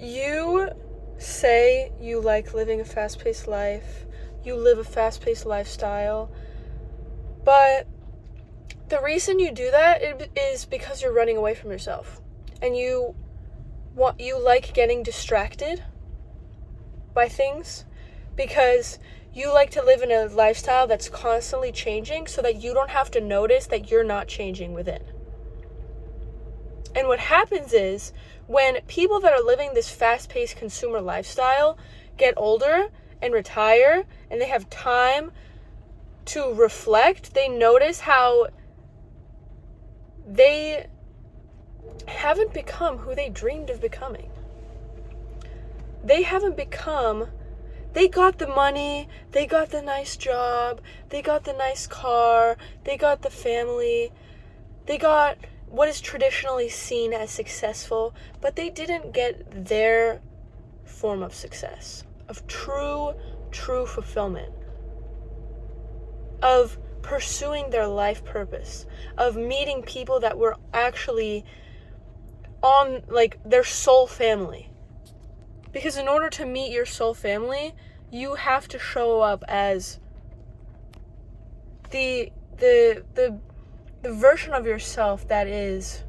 You say you like living a fast-paced life, you live a fast-paced lifestyle, but the reason you do that is because you're running away from yourself, and you like getting distracted by things because you like to live in a lifestyle that's constantly changing so that you don't have to notice that you're not changing within. And what happens is when people that are living this fast-paced consumer lifestyle get older and retire and they have time to reflect, they notice how they haven't become who they dreamed of becoming. They haven't become, they got the money, they got the nice job, they got the nice car, they got the family, they got what is traditionally seen as successful, but they didn't get their form of success, of true fulfillment, of pursuing their life purpose, of meeting people that were actually on, like, their soul family. Because in order to meet your soul family, you have to show up as the version of yourself that is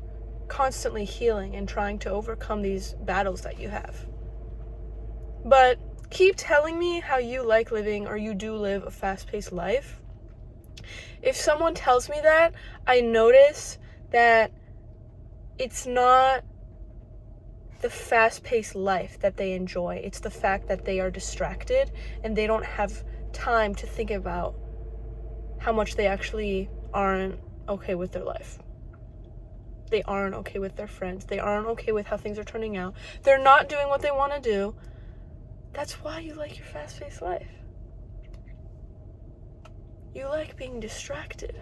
constantly healing and trying to overcome these battles that you have. But keep telling me how you like living, or you do live, a fast-paced life. If someone tells me that, I notice that it's not the fast-paced life that they enjoy. It's the fact that they are distracted and they don't have time to think about how much they actually aren't okay with their life. They aren't okay with their friends. They aren't okay with how things are turning out. They're not doing what they want to do. That's why you like your fast-paced life. You like being distracted.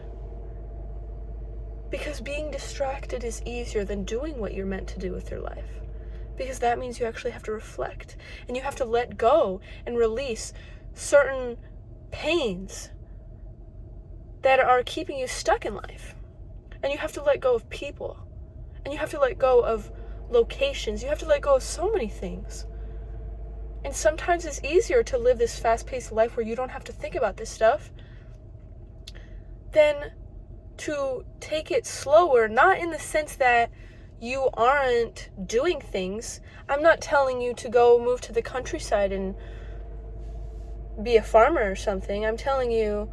Because being distracted is easier than doing what you're meant to do with your life. Because that means you actually have to reflect, and you have to let go and release certain pains that are keeping you stuck in life. And you have to let go of people. And you have to let go of locations. You have to let go of so many things. And sometimes it's easier to live this fast-paced life where you don't have to think about this stuff than to take it slower, not in the sense that you aren't doing things. I'm not telling you to go move to the countryside and be a farmer or something. I'm telling you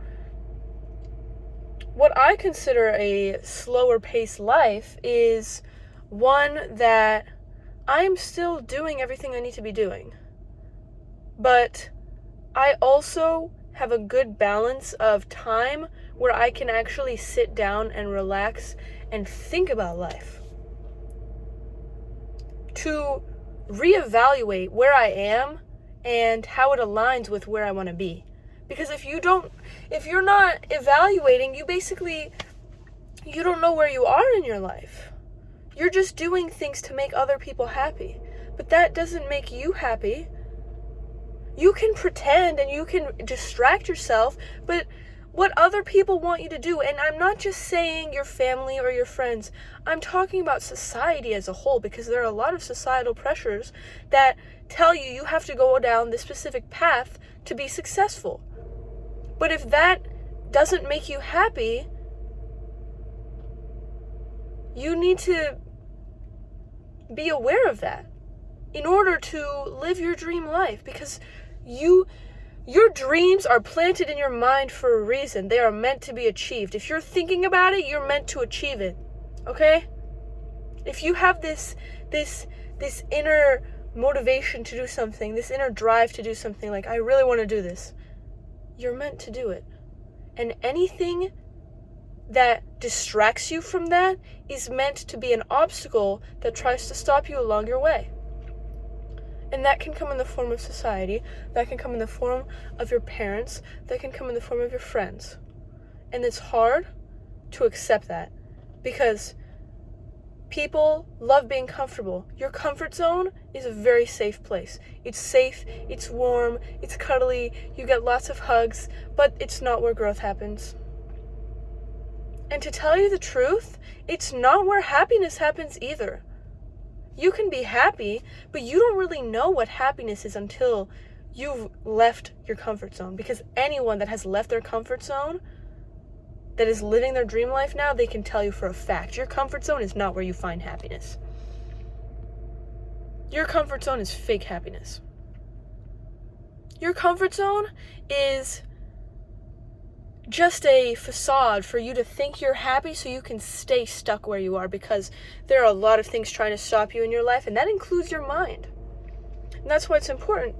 what I consider a slower paced life is one that I'm still doing everything I need to be doing. But I also have a good balance of time where I can actually sit down and relax and think about life. To reevaluate where I am and how it aligns with where I want to be. Because if you're not evaluating, you don't know where you are in your life. You're just doing things to make other people happy. But that doesn't make you happy. You can pretend and you can distract yourself, but what other people want you to do, and I'm not just saying your family or your friends, I'm talking about society as a whole, because there are a lot of societal pressures that tell you have to go down this specific path to be successful. But if that doesn't make you happy, you need to be aware of that in order to live your dream life, because your dreams are planted in your mind for a reason. They are meant to be achieved. If you're thinking about it, you're meant to achieve it. Okay? If you have this inner motivation to do something, this inner drive to do something, like, I really want to do this, you're meant to do it. And anything that distracts you from that is meant to be an obstacle that tries to stop you along your way. And that can come in the form of society, that can come in the form of your parents, that can come in the form of your friends. And it's hard to accept that, because people love being comfortable. Your comfort zone is a very safe place. It's safe, it's warm, it's cuddly, you get lots of hugs, but it's not where growth happens. And to tell you the truth, it's not where happiness happens either. You can be happy, but you don't really know what happiness is until you've left your comfort zone. Because anyone that has left their comfort zone, that is living their dream life now, they can tell you for a fact, your comfort zone is not where you find happiness. Your comfort zone is fake happiness. Your comfort zone is just a facade for you to think you're happy so you can stay stuck where you are, because there are a lot of things trying to stop you in your life, and that includes your mind. And that's why it's important,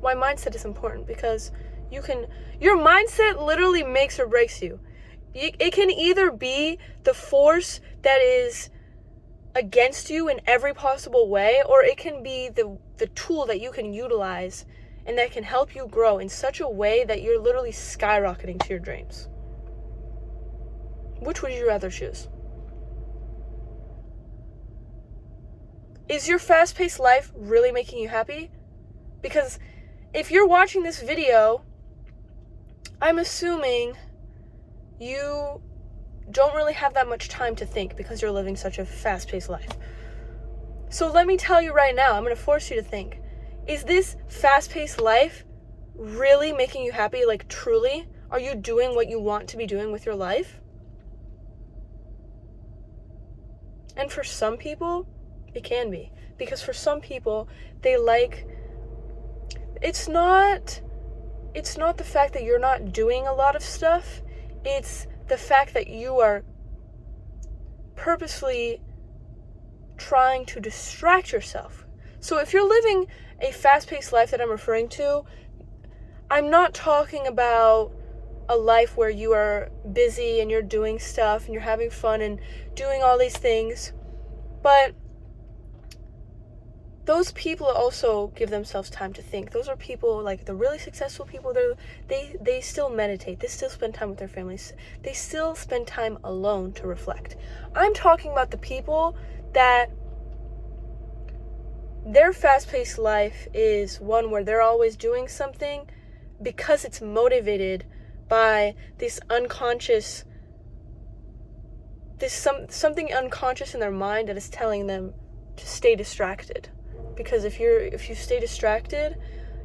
why mindset is important, because your mindset literally makes or breaks you. It can either be the force that is against you in every possible way, or it can be the tool that you can utilize and that can help you grow in such a way that you're literally skyrocketing to your dreams. Which would you rather choose? Is your fast-paced life really making you happy? Because if you're watching this video, I'm assuming you don't really have that much time to think because you're living such a fast-paced life. So let me tell you right now, I'm going to force you to think. Is this fast-paced life really making you happy? Like, truly? Are you doing what you want to be doing with your life? And for some people, it can be. Because for some people, it's not the fact that you're not doing a lot of stuff. It's the fact that you are purposely trying to distract yourself. So if you're living a fast-paced life that I'm referring to, I'm not talking about a life where you are busy and you're doing stuff and you're having fun and doing all these things, but those people also give themselves time to think. Those are people, like the really successful people, they still meditate, they still spend time with their families, they still spend time alone to reflect. I'm talking about the people that their fast-paced life is one where they're always doing something because it's motivated by this unconscious, something unconscious in their mind that is telling them to stay distracted. Because if you stay distracted,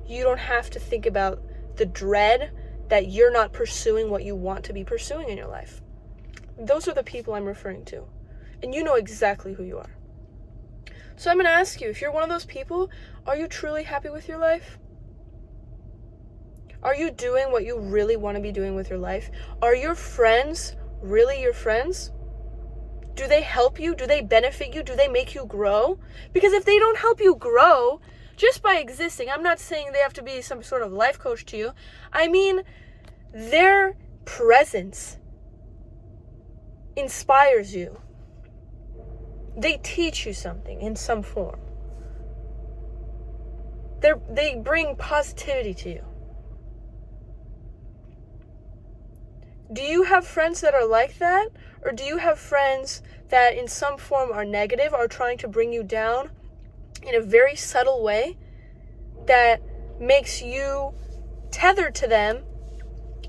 you don't have to think about the dread that you're not pursuing what you want to be pursuing in your life. Those are the people I'm referring to. And you know exactly who you are. So I'm going to ask you, if you're one of those people, are you truly happy with your life? Are you doing what you really want to be doing with your life? Are your friends really your friends? Do they help you? Do they benefit you? Do they make you grow? Because if they don't help you grow, just by existing, I'm not saying they have to be some sort of life coach to you. I mean, their presence inspires you. They teach you something in some form. They bring positivity to you. Do you have friends that are like that? Or do you have friends that in some form are negative, are trying to bring you down in a very subtle way that makes you tethered to them,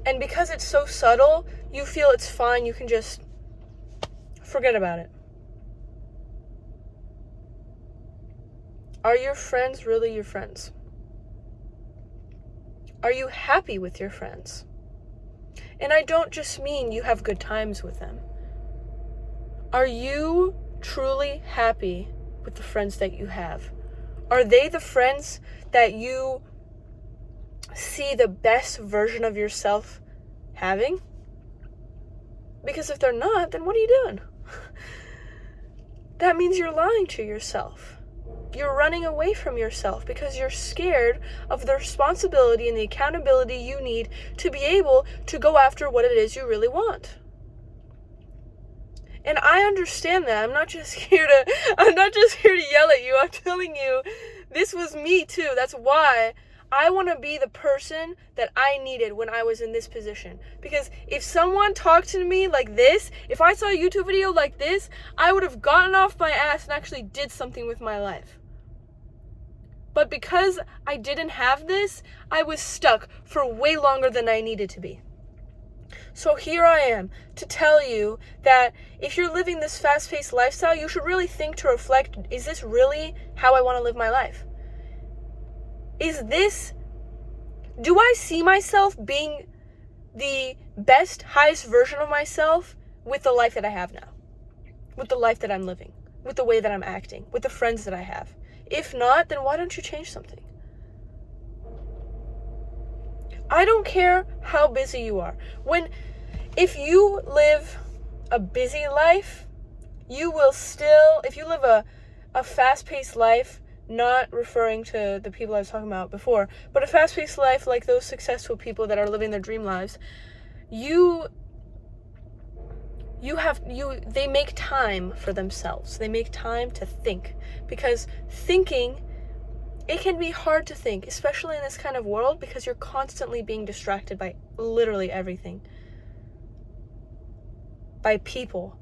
and because it's so subtle, you feel it's fine, you can just forget about it? Are your friends really your friends? Are you happy with your friends? And I don't just mean you have good times with them. Are you truly happy with the friends that you have? Are they the friends that you see the best version of yourself having? Because if they're not, then what are you doing? That means you're lying to yourself. You're running away from yourself because you're scared of the responsibility and the accountability you need to be able to go after what it is you really want. And I understand that. I'm not just here to yell at you. I'm telling you, this was me too. That's why I want to be the person that I needed when I was in this position. Because if someone talked to me like this, if I saw a YouTube video like this, I would have gotten off my ass and actually did something with my life. But because I didn't have this, I was stuck for way longer than I needed to be. So here I am to tell you that if you're living this fast-paced lifestyle, you should really think to reflect, is this really how I want to live my life? Do I see myself being the best, highest version of myself with the life that I have now? With the life that I'm living? With the way that I'm acting? With the friends that I have? If not, then why don't you change something? I don't care how busy you are. If you live a busy life, you will still, if you live a fast-paced life, not referring to the people I was talking about before, but a fast-paced life like those successful people that are living their dream lives, they make time for themselves. They make time to think, because thinking, it can be hard to think, especially in this kind of world, because you're constantly being distracted by literally everything. By people,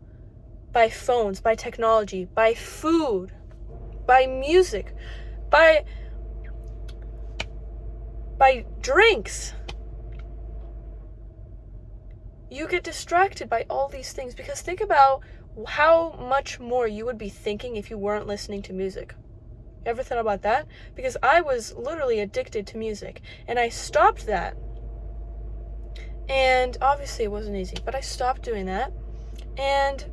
by phones, by technology, by food, by music, by drinks. You get distracted by all these things, because think about how much more you would be thinking if you weren't listening to music. You ever thought about that? Because I was literally addicted to music, and I stopped that. And obviously it wasn't easy, but I stopped doing that. And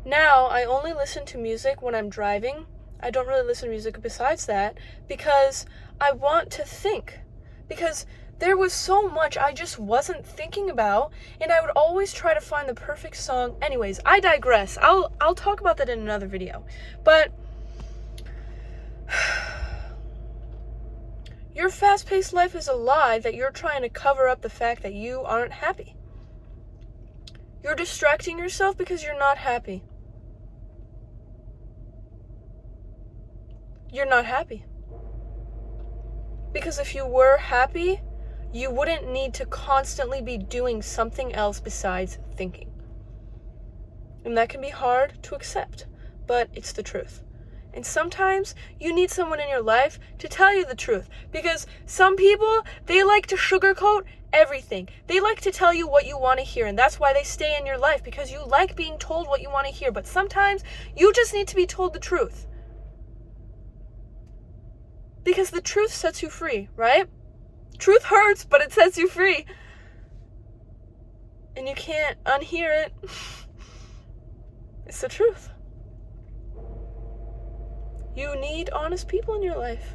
now I only listen to music when I'm driving. I don't really listen to music besides that, because I want to think. Because there was so much I just wasn't thinking about, and I would always try to find the perfect song. Anyways, I digress. I'll talk about that in another video. But your fast-paced life is a lie that you're trying to cover up the fact that you aren't happy. You're distracting yourself because you're not happy. You're not happy. Because if you were happy, you wouldn't need to constantly be doing something else besides thinking. And that can be hard to accept, but it's the truth. And sometimes you need someone in your life to tell you the truth, because some people, they like to sugarcoat everything. They like to tell you what you want to hear, and that's why they stay in your life, because you like being told what you want to hear. But sometimes you just need to be told the truth, because the truth sets you free, right? Truth hurts, but it sets you free, and you can't unhear it. It's the truth. You need honest people in your life,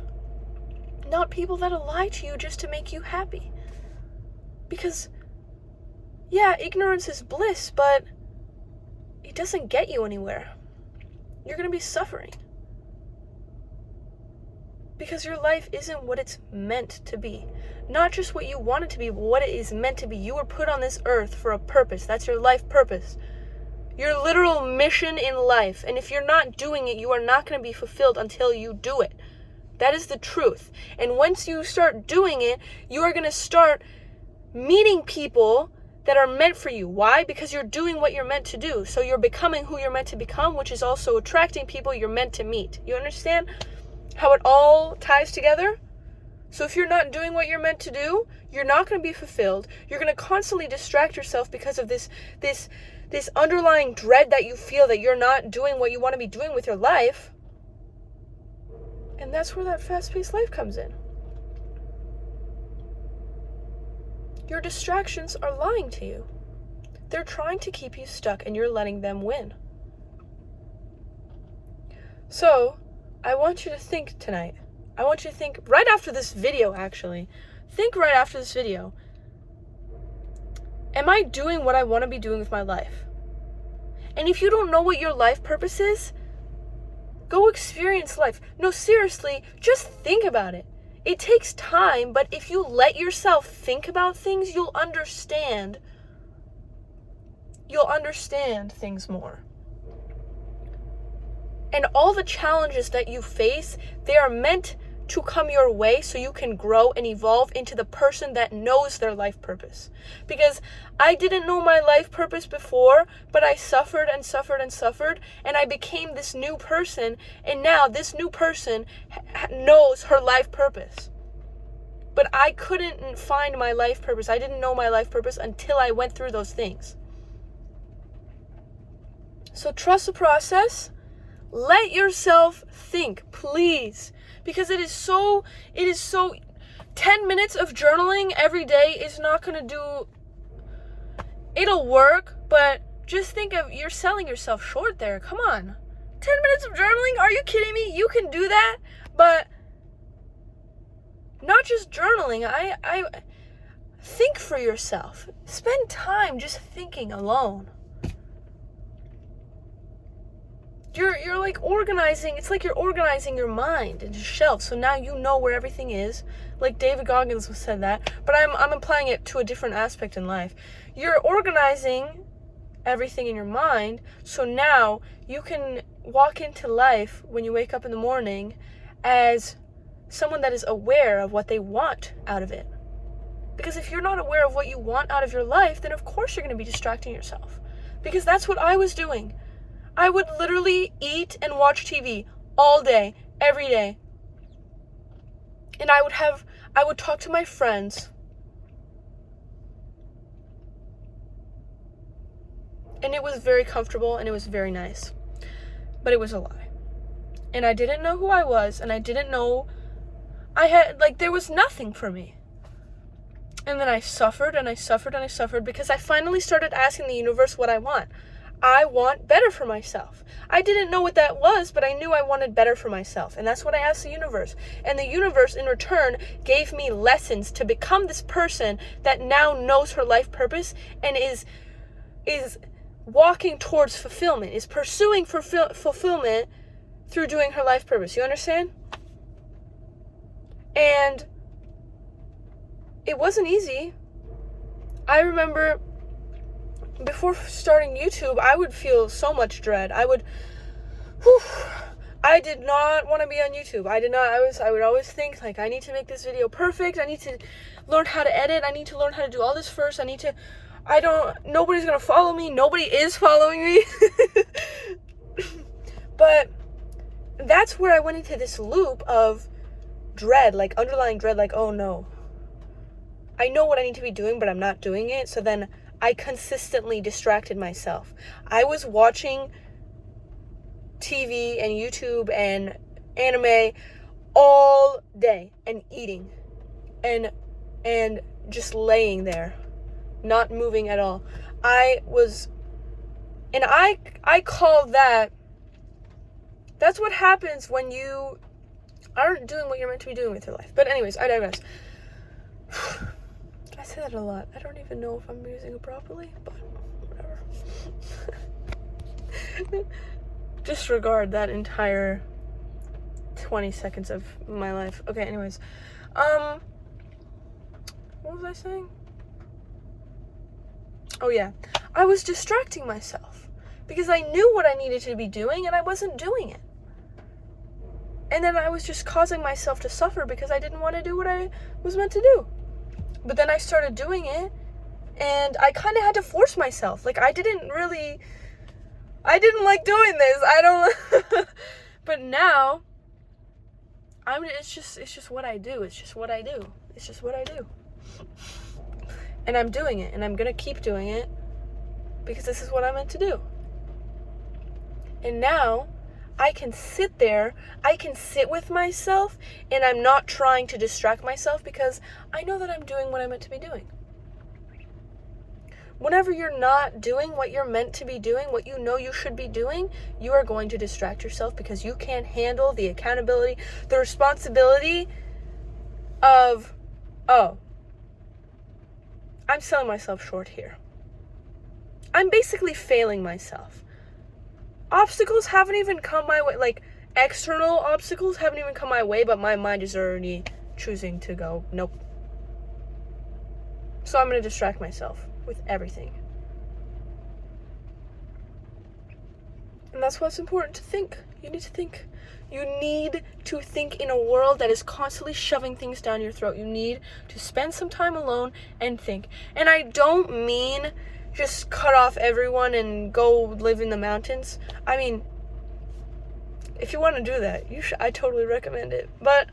not people that'll lie to you just to make you happy. Because, yeah, ignorance is bliss, but it doesn't get you anywhere. You're going to be suffering. Because your life isn't what it's meant to be. Not just what you want it to be, but what it is meant to be. You were put on this earth for a purpose. That's your life purpose. Your literal mission in life. And if you're not doing it, you are not going to be fulfilled until you do it. That is the truth. And once you start doing it, you are going to start meeting people that are meant for you. Why? Because you're doing what you're meant to do. So you're becoming who you're meant to become, which is also attracting people you're meant to meet. You understand how it all ties together? So if you're not doing what you're meant to do, you're not going to be fulfilled. You're going to constantly distract yourself because of this underlying dread that you feel that you're not doing what you want to be doing with your life. And that's where that fast-paced life comes in. Your distractions are lying to you. They're trying to keep you stuck, and you're letting them win. So, I want you to think tonight. I want you to think right after this video, actually. Think right after this video. Am I doing what I want to be doing with my life? And if you don't know what your life purpose is, go experience life. No, seriously, just think about it. It takes time, but if you let yourself think about things, you'll understand things more. And all the challenges that you face, they are meant to come your way so you can grow and evolve into the person that knows their life purpose. Because I didn't know my life purpose before, but I suffered and suffered and suffered, and I became this new person, and now this new person knows her life purpose. But I couldn't find my life purpose. I didn't know my life purpose until I went through those things. So trust the process. Let yourself think, please. Because it is so 10 minutes of journaling every day is not going to do, it'll work, but just think of, you're selling yourself short there. Come on. 10 minutes of journaling? Are you kidding me? You can do that, but not just journaling. I think for yourself. Spend time just thinking alone. You're like organizing, it's like you're organizing your mind into shelves. So now you know where everything is. Like David Goggins said that, but I'm applying it to a different aspect in life. You're organizing everything in your mind, so now you can walk into life when you wake up in the morning as someone that is aware of what they want out of it. Because if you're not aware of what you want out of your life, then of course you're going to be distracting yourself. Because that's what I was doing. I would literally eat and watch TV all day, every day. And I would talk to my friends. And it was very comfortable and it was very nice. But it was a lie. And I didn't know who I was, and I didn't know, there was nothing for me. And then I suffered and I suffered and I suffered because I finally started asking the universe what I want. I want better for myself. I didn't know what that was, but I knew I wanted better for myself. And that's what I asked the universe. And the universe, in return, gave me lessons to become this person that now knows her life purpose and is walking towards fulfillment, is pursuing fulfillment through doing her life purpose. You understand? And it wasn't easy. I remember before starting YouTube, I would feel so much dread. I did not want to be on YouTube. I would always think, like, I need to make this video perfect. I need to learn how to edit. I need to learn how to do all this first. Nobody's going to follow me. Nobody is following me. But that's where I went into this loop of dread, like underlying dread, like, oh no. I know what I need to be doing, but I'm not doing it. So then I consistently distracted myself. I was watching TV and YouTube and anime all day and eating and just laying there, not moving at all. I call that's what happens when you aren't doing what you're meant to be doing with your life. But anyways, I digress. I say that a lot. I don't even know if I'm using it properly, but whatever. Disregard that entire 20 seconds of my life. Okay, anyways. What was I saying? Oh yeah. I was distracting myself because I knew what I needed to be doing and I wasn't doing it. And then I was just causing myself to suffer because I didn't want to do what I was meant to do. But then I started doing it, and I kind of had to force myself. Like, I didn't like doing this. But now, it's just what I do. It's just what I do. It's just what I do. And I'm doing it, and I'm going to keep doing it because this is what I'm meant to do. And now, I can sit there, I can sit with myself, and I'm not trying to distract myself because I know that I'm doing what I'm meant to be doing. Whenever you're not doing what you're meant to be doing, what you know you should be doing, you are going to distract yourself because you can't handle the accountability, the responsibility of, oh, I'm selling myself short here. I'm basically failing myself. Obstacles haven't even come my way, like external obstacles haven't even come my way, but my mind is already choosing to go, nope. So I'm going to distract myself with everything. And that's why it's important to think. You need to think. You need to think in a world that is constantly shoving things down your throat. You need to spend some time alone and think. And I don't mean just cut off everyone and go live in the mountains. I mean, if you want to do that, I totally recommend it. But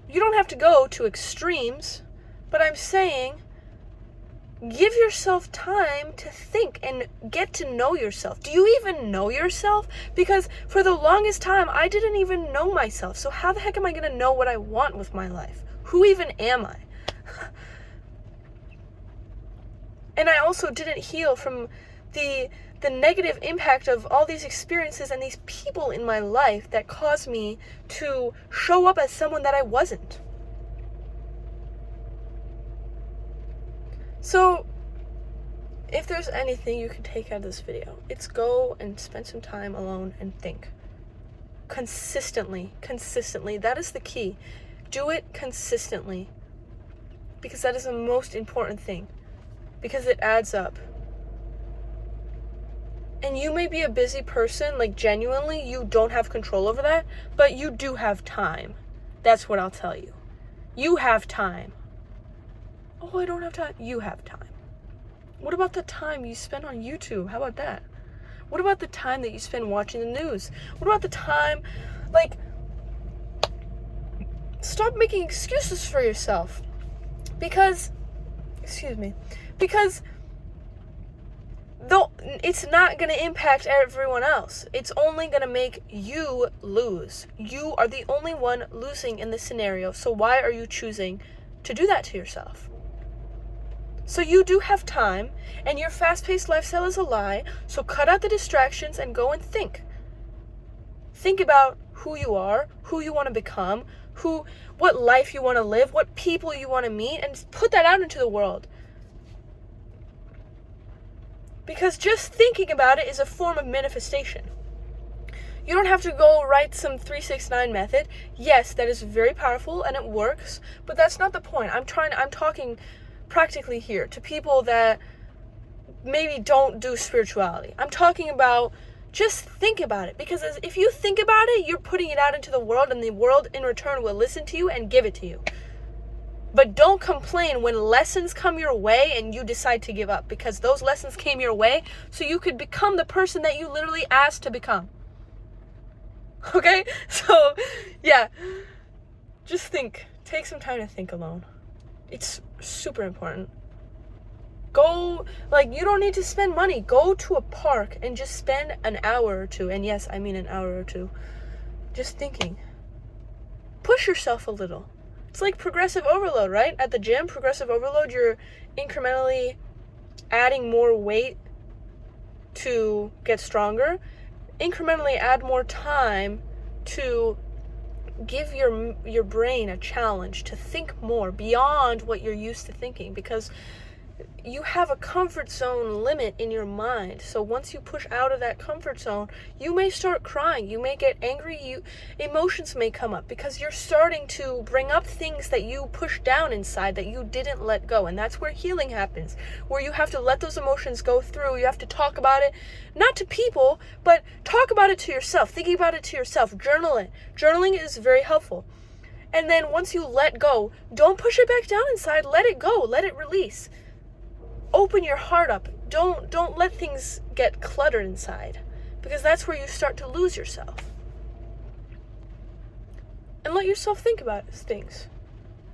You don't have to go to extremes, but I'm saying give yourself time to think and get to know yourself. Do you even know yourself? Because for the longest time, I didn't even know myself. So how the heck am I going to know what I want with my life? Who even am I? And I also didn't heal from the negative impact of all these experiences and these people in my life that caused me to show up as someone that I wasn't. So, if there's anything you can take out of this video, it's go and spend some time alone and think. Consistently. That is the key. Do it consistently. Because that is the most important thing. Because it adds up. And you may be a busy person, like genuinely, you don't have control over that, but you do have time. That's what I'll tell you. You have time. Oh, I don't have time. You have time. What about the time you spend on YouTube? How about that? What about the time that you spend watching the news? What about the time, stop making excuses for yourself. Because though it's not going to impact everyone else. It's only going to make you lose. You are the only one losing in this scenario. So why are you choosing to do that to yourself? So you do have time, and your fast-paced lifestyle is a lie, so cut out the distractions and go and think. Think about who you are, who you want to become, what life you want to live, what people you want to meet, and put that out into the world. Because just thinking about it is a form of manifestation. You don't have to go write some 369 method. Yes, that is very powerful and it works, but that's not the point. I'm talking practically here to people that maybe don't do spirituality. I'm talking about just think about it, because if you think about it, you're putting it out into the world, and the world in return will listen to you and give it to you. But don't complain when lessons come your way and you decide to give up, because those lessons came your way so you could become the person that you literally asked to become. Okay? So, yeah. Just think. Take some time to think alone. It's super important. Go, you don't need to spend money. Go to a park and just spend an hour or two. And yes, I mean an hour or two. Just thinking. Push yourself a little. It's like progressive overload, right? At the gym, progressive overload, you're incrementally adding more weight to get stronger. Incrementally add more time to give your brain a challenge to think more beyond what you're used to thinking, because you have a comfort zone limit in your mind. So once you push out of that comfort zone, you may start crying, you may get angry, emotions may come up because you're starting to bring up things that you pushed down inside that you didn't let go. And that's where healing happens, where you have to let those emotions go through. You have to talk about it, not to people, but talk about it to yourself, thinking about it to yourself, journal it. Journaling is very helpful. And then once you let go, don't push it back down inside, let it go, let it release. Open your heart up. Don't let things get cluttered inside, because that's where you start to lose yourself. And let yourself think about things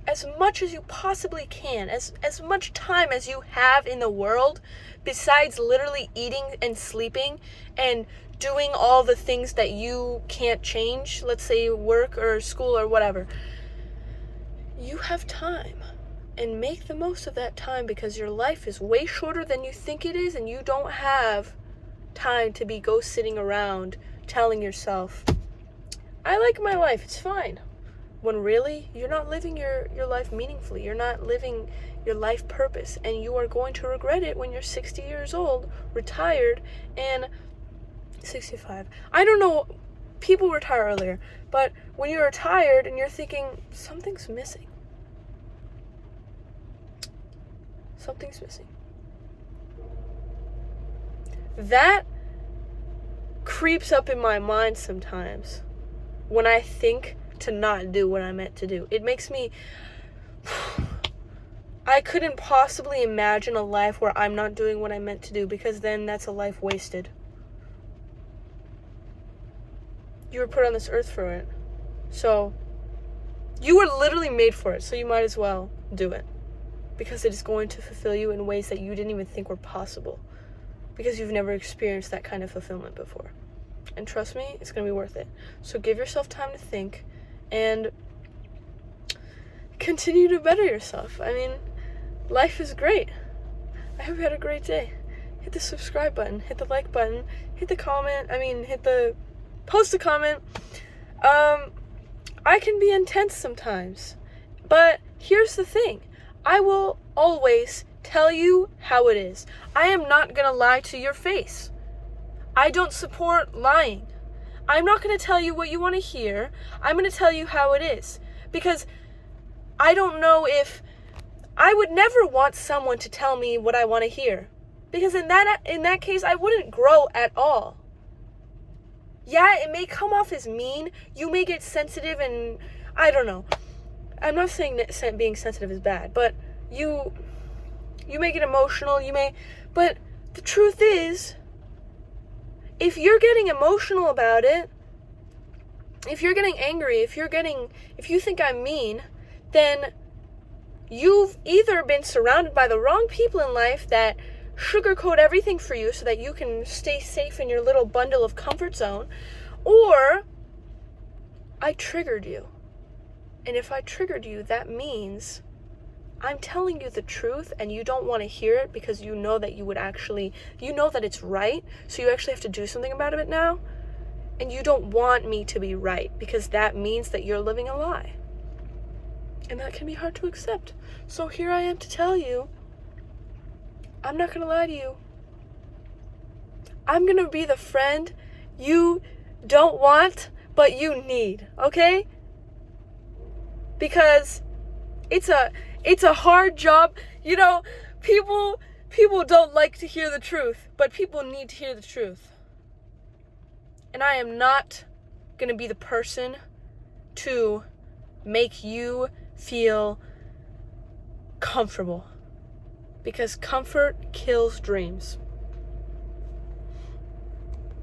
as much as you possibly can, as much time as you have in the world, besides literally eating and sleeping and doing all the things that you can't change, let's say work or school or whatever. You have time. And make the most of that time, because your life is way shorter than you think it is, and you don't have time to be sitting around telling yourself, I like my life, it's fine. When really, you're not living your life meaningfully. You're not living your life purpose, and you are going to regret it when you're 60 years old, retired, and 65. I don't know, people retire earlier, but when you're retired and you're thinking, something's missing. Something's missing. That creeps up in my mind sometimes when I think to not do what I meant to do. It makes me... I couldn't possibly imagine a life where I'm not doing what I meant to do, because then that's a life wasted. You were put on this earth for it. So, You were literally made for it, so you might as well do it. Because it is going to fulfill you in ways that you didn't even think were possible. Because you've never experienced that kind of fulfillment before. And trust me, it's going to be worth it. So give yourself time to think and continue to better yourself. I mean, life is great. I hope you had a great day. Hit the subscribe button, hit the like button, hit the post a comment. I can be intense sometimes, but here's the thing. I will always tell you how it is. I am not gonna lie to your face. I don't support lying. I'm not gonna tell you what you want to hear. I'm gonna tell you how it is. Because I don't know if I would never want someone to tell me what I want to hear. Because in that case, I wouldn't grow at all. Yeah, it may come off as mean. You may get sensitive and I don't know. I'm not saying that being sensitive is bad, but you may get emotional, but the truth is, if you're getting emotional about it, if you're getting angry, if you think I'm mean, then you've either been surrounded by the wrong people in life that sugarcoat everything for you so that you can stay safe in your little bundle of comfort zone, or I triggered you. And if I triggered you, that means I'm telling you the truth and you don't want to hear it because you know that that it's right, so you actually have to do something about it now, and you don't want me to be right because that means that you're living a lie. And that can be hard to accept. So here I am to tell you, I'm not going to lie to you. I'm going to be the friend you don't want, but you need, okay? Because it's a hard job. You know, people don't like to hear the truth, but people need to hear the truth. And I am not going to be the person to make you feel comfortable. Because comfort kills dreams.